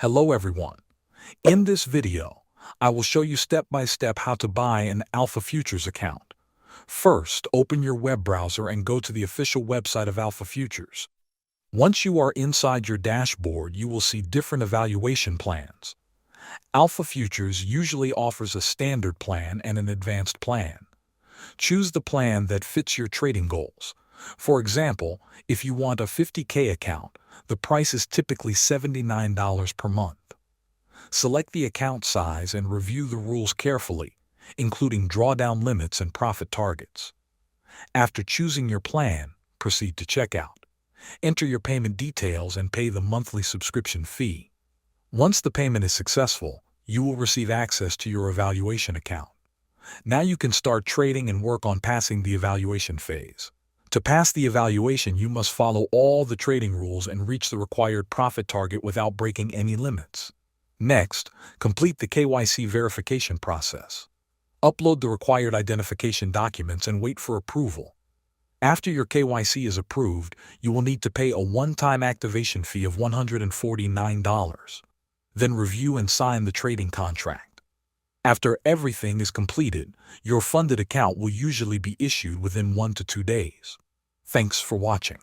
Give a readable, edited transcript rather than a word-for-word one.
Hello everyone. In this video, I will show you step by step how to buy an Alpha Futures account. First, open your web browser and go to the official website of Alpha Futures. Once you are inside your dashboard, you will see different evaluation plans. Alpha Futures usually offers a standard plan and an advanced plan. Choose the plan that fits your trading goals. For example, if you want a 50K account, the price is typically $79 per month. Select the account size and review the rules carefully, including drawdown limits and profit targets. After choosing your plan, proceed to checkout. Enter your payment details and pay the monthly subscription fee. Once the payment is successful, you will receive access to your evaluation account. Now you can start trading and work on passing the evaluation phase. To pass the evaluation, you must follow all the trading rules and reach the required profit target without breaking any limits. Next, complete the KYC verification process. Upload the required identification documents and wait for approval. After your KYC is approved, you will need to pay a one-time activation fee of $149. Then review and sign the trading contract. After everything is completed, your funded account will usually be issued within 1 to 2 days. Thanks for watching.